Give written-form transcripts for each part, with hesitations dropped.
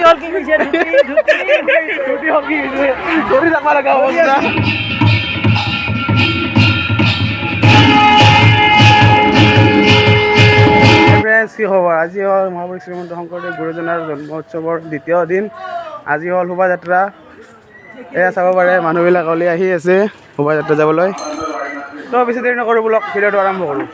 হল কি কৈছে ধুতি হল কি কৈছে ধৰি যাব লগা অৱস্থা কি খবৰ আজি হ'ল মহাপুৰুষ শ্ৰীমন্ত শংকৰদেৱ গুৰুজনাৰ জন্ম উৎসৱৰ দ্বিতীয় দিন আজি হ'ল শোভাযাত্ৰা এয়া চাব পাৰে মানুহবিলাক ওলাই আহি আছে শোভাযাত্ৰা যাবলৈ তো বেছি দেৰি নকৰোঁ ব্লগ ভিডিঅ'টো আৰম্ভ কৰোঁ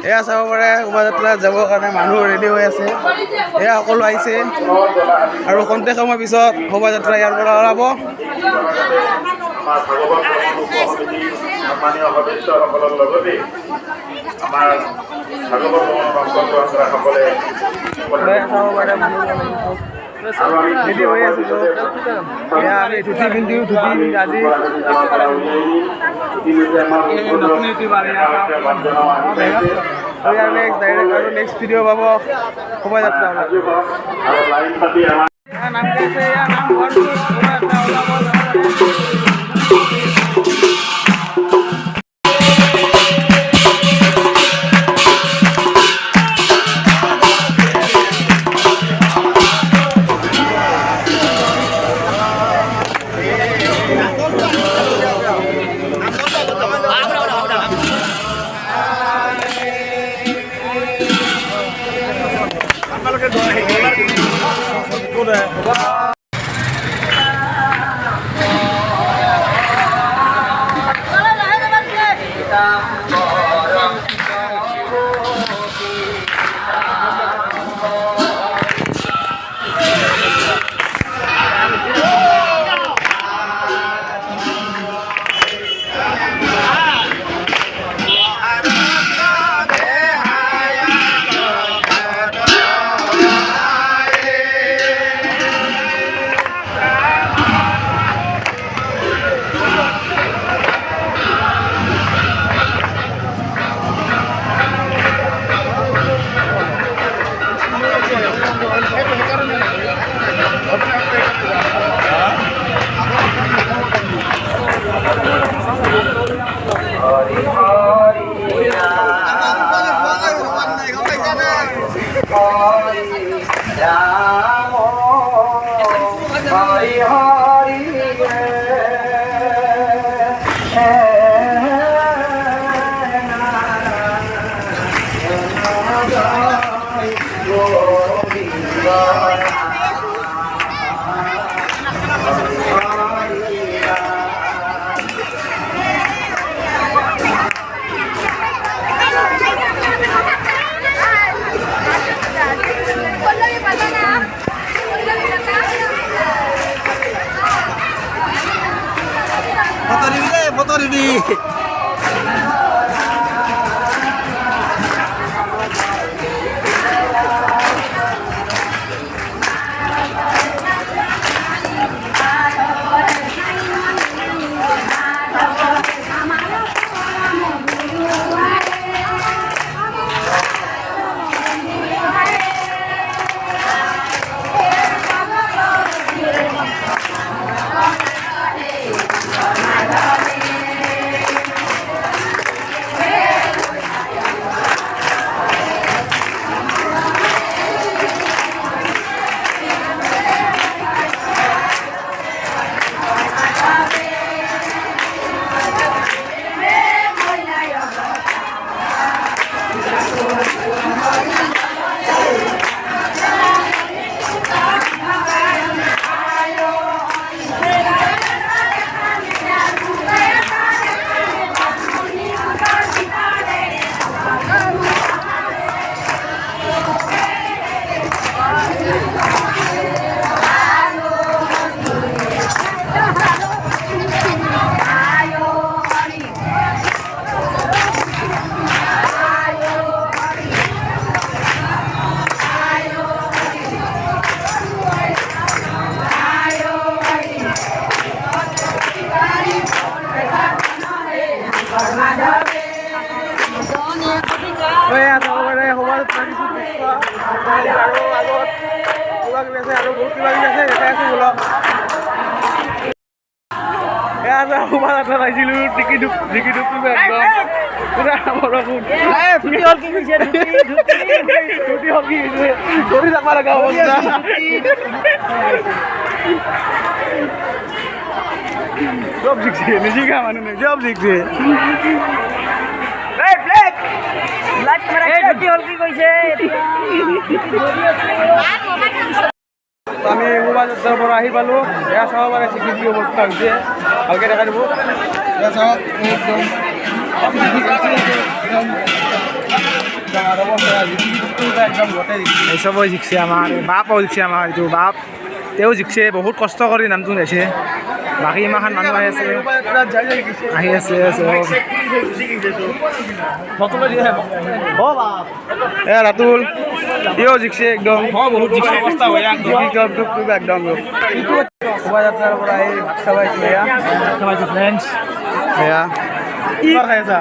এয়া চাব পাৰে শোভাযাত্ৰা যাবৰ কাৰণে মানুহ ৰেডি হৈ আছে এয়া সকলো আহিছে আৰু খন্তেক সময় পিছত শোভাযাত্ৰা ইয়াৰ পৰা ওলাব মাননীয় সদস্যসকলৰ লগতে আমাৰ ভাগৱত অংশগ্ৰহণকাৰীসকলে ৰেডি হৈ আছোঁ এয়া আমি ধুতি পিন্ধিও ধুতি আজি নতুন ইউটিউব আৰু ইয়াৰ নেক্সট ডাইৰেক্ট আৰু নেক্সট ভিডিঅ' পাব শোভাযাত্ৰা লাইন পাতি আমাৰ নাম কি আছে ইয়াৰ নাম শোভাযাত্ৰা ওলাব motor ini. শোভাযাত্ৰা পাইছিলোঁ টিকিট একদম পুৰা বৰষুণ ধুতি হলকি গৈছে ধৰি যাব লগা অৱস্থা চব জিকছে নিজিকা মানুহ নাই চব জিকছে আমি শোভাযাত্ৰাৰ পৰা আহি পালোঁ এয়া চাব পাৰে চিকিৎসী অৱস্থা হৈছে ভালকৈ দেখা দিব এয়া চাওক এই চবেই জিকছে আমাৰ বাপও জিকছে আমাৰ এইটো বাপ তেওঁ জিকছে বহুত কষ্ট কৰি নামটো লৈছে বাকী ইমান মানুহ আহি আছে ৰাতুল ইও জিকছে একদম বহুত জিকছে অৱস্থা হয় একদম শোভাযাত্ৰাৰ পৰা আহি ভাত খাবাইছোঁ ফ্ৰেণ্ডছ এয়া কি খাই আছা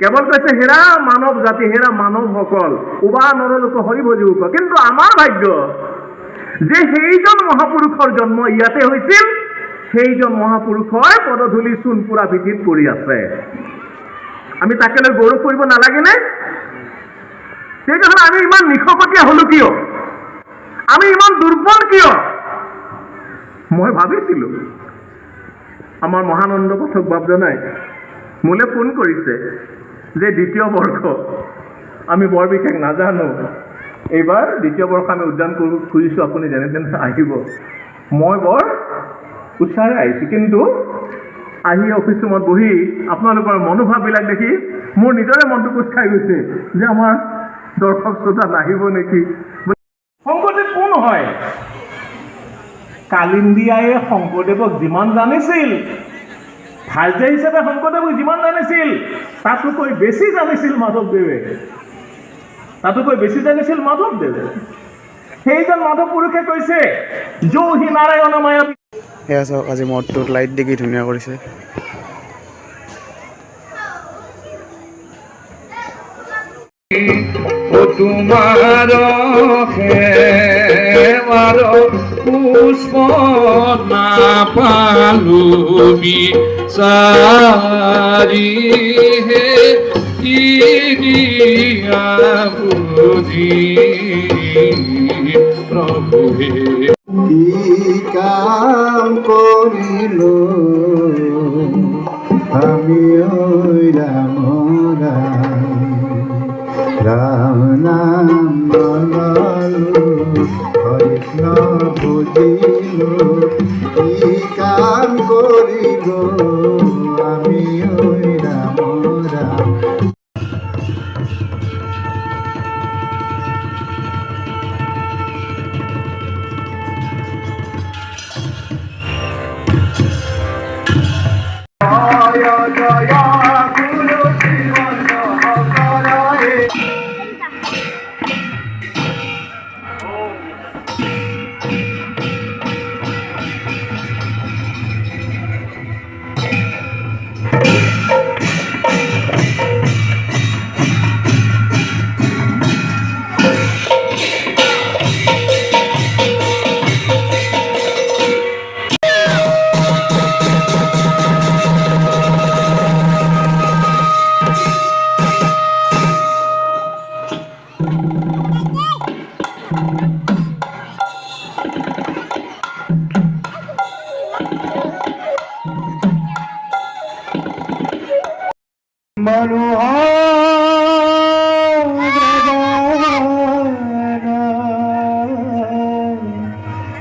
কেৱল কৈছে হেৰা মানৱ জাতি হেৰা মানৱসকল উবা নৰলোক হৰিব যুগ কিন্তু আমাৰ ভাগ্য যে সেইজন মহাপুৰুষৰ জন্ম ইয়াতে হৈছিল সেইজন মহাপুৰুষৰ পদধূলি সোণপুৰা ভিটিত পৰি আছে আমি তাকে লৈ গৌৰৱ কৰিব নালাগেনে তেতিয়াহ'লে আমি ইমান নিশকতীয়া হলো কিয় আমি ইমান দুৰ্বল কিয় মই ভাবিছিলোঁ আমাৰ মহানন্দ পাঠক বাপজনাই মোলৈ ফোন কৰিছে যে দ্বিতীয় বৰ্ষ আমি বৰ বিশেষ নাজানো এইবাৰ দ্বিতীয় বৰ্ষ আমি উদযাপন কৰিব খুজিছোঁ আপুনি যেনে তেনে আহিব মই বৰ উৎসাহেৰে আহিছোঁ কিন্তু আহি অফিচ ৰুমত বহি আপোনালোকৰ মনোভাৱবিলাক দেখি মোৰ নিজৰে মনটো কোচ খাই গৈছে যে আমাৰ দৰ্শক শ্ৰোতা নাহিব নেকি শংকৰদেৱ কোন হয় কালিন্দীয়াই শংকৰদেৱক যিমান জানিছিল ভাৰ্যা হিচাপে শংকৰদেৱক যিমান জানিছিল তাতোকৈ বেছি জানিছিল মাধৱদেৱে সেইজন মাধৱ পুৰুষে কৈছে যৌহি নাৰায়ণ মায়া এয়া চাওক আজি মঠটোত লাইট দি কি ধুনীয়া কৰিছে তোমার সেবার পুষ্প না পালু বিচারি হে ইনিয়া বুঝি প্রভু হে কি কাম করিল আমি ওই রাম রাম নাম ললালো কৃষ্ণ বুঝিল কি কাম করিল আমি ওই রাম রাম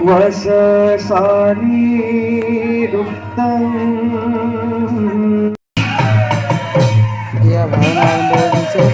वससानी रुक्तम या भावना आरंभ हो गई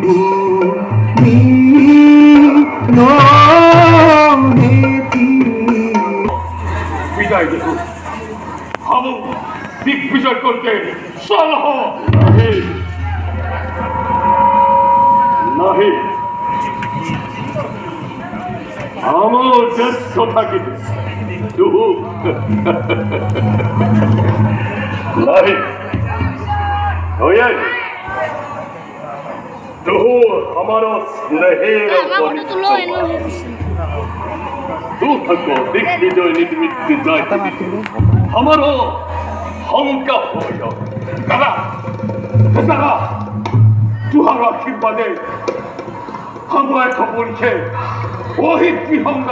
ভূমি হেতি বিদায় দেখুন हम दिग्विजय करके सलह नहीं আমার দেশ থাকিতে তুহু नहीं होये तुहु हमारो स्नेहेर तू थको दिग्विजय निमित्त जाय हमारो हमका हो जाओ दादा दादा तुहार आशीर्वादे हमारे खबर छे वही की हम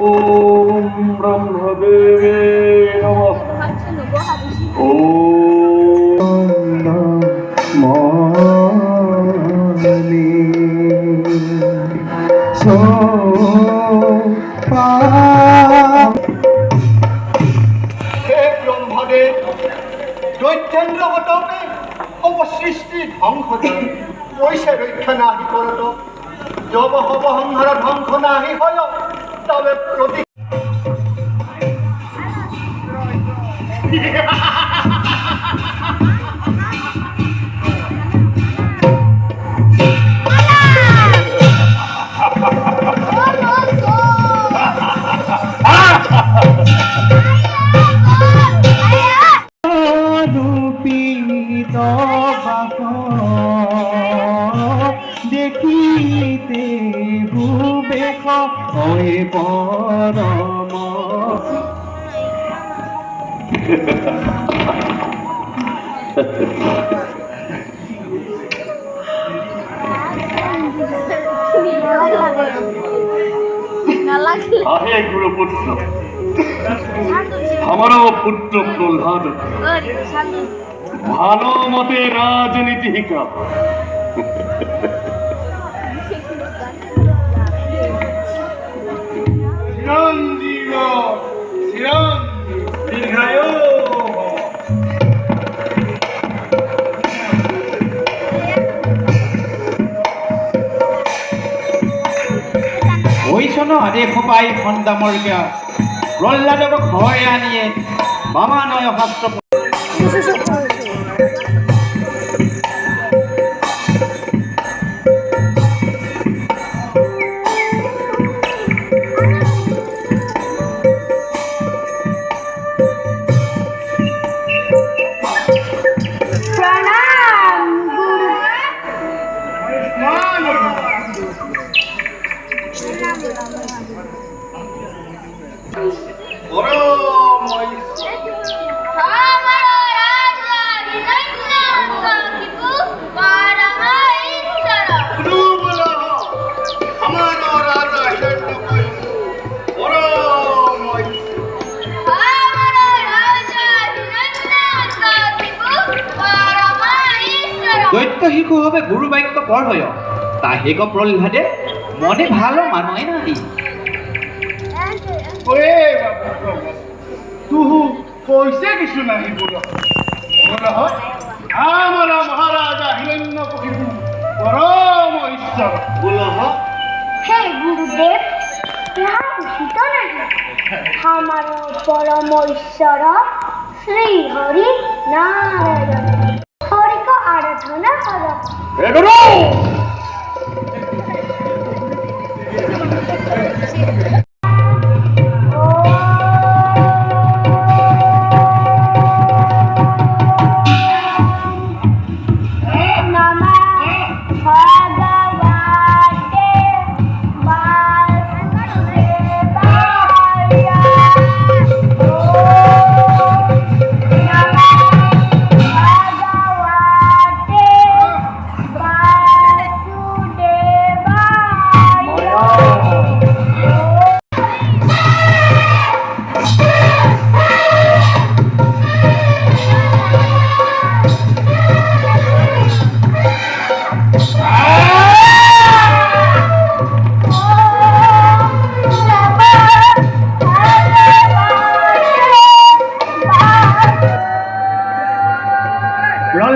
ओम ब्रह्मदेवे नमः দৈত্যেন্দ্রগতকে অপসৃষ্টি ধ্বংস পয়সা রক্ষা নাহি করত যব হব সংহার ধ্বংস নাহি হয় তবে প্রতি দেখিতে ভুবেক হয়ে পরম आहे गुरुपुत्र हमारो पुत्र प्रहलाद ভালো মতে রাজনীতি শিকা চিরঞ্জীব দীর্ঘায় ওইসন আদেশ পাই খণ্ডামর্গা প্রহ্লাদক ঘরে আনিয়ে বামানয় শাস্ত্র দৈত্য শিশু হবে গুরু বাক্য পর হয় তাহিক প্রহ্লাদে মনে ভালো মানুষ নাই তুহু পয়সা কিছু নাহি বল আমরা মহারাজা হিরণ্যকশিপু পরম ঈশ্বর বল हे गुरुदेव यहाँ उचित नहीं हमारा परम ईश्वर শ্রী হরি নারায়ণ হরিক আরাধনা কর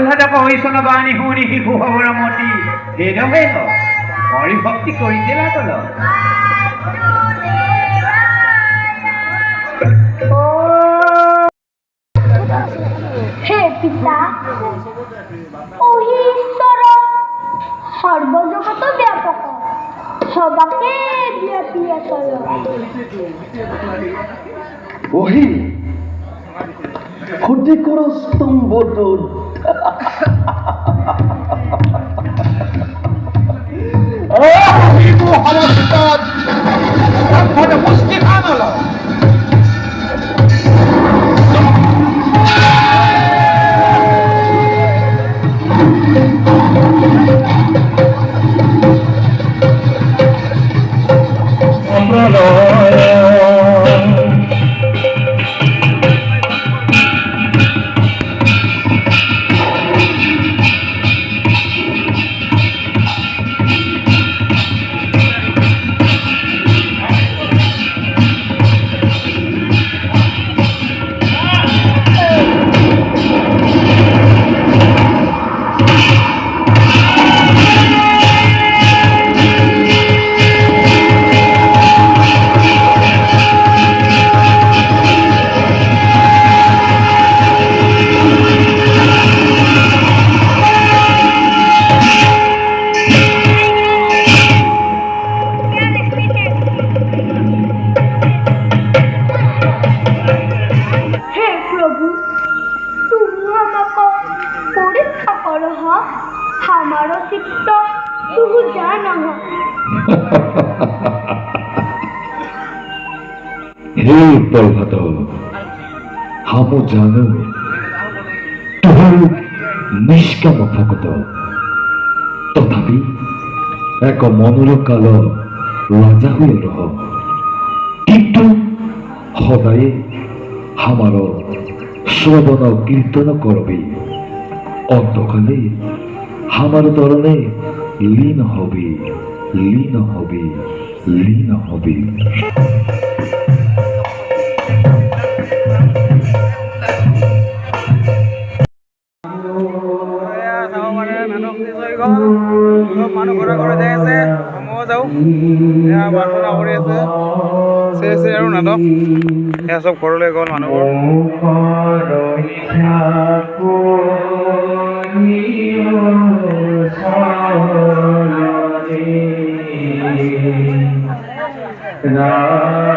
প্ৰহ্লাদ কহিছন বাণী শুনি শিশু হবৰ মতি হেদহে হৰি ভক্তি কৰিছিলা কল হে পিতা ও ঈশ্বর সর্বজগত ব্যাপক সবাকে ব্যাপিয়া চল ওহি ক্ষতিকর স্তম্ভটোত हमारो चित्त तू जाना हे प्रभात हम जानो তোর নিষ্কাম ভকত তথাপি এক মনৰ কাল ৰজা হৈ ৰহ কিন্তু সদায় আমাৰ শ্ৰৱণ কীৰ্তন কৰবি অন্তকালে আমাৰ তৰণে লীন হবি লীন হবি লীন হবি মানুহ ঘৰে ঘৰে যাই আছে ময়ো যাওঁ এয়া প্ৰাৰ্থনা কৰি আছে চেছে আৰু নাটক এয়া চব ঘৰলৈ গ'ল মানুহবোৰ Ram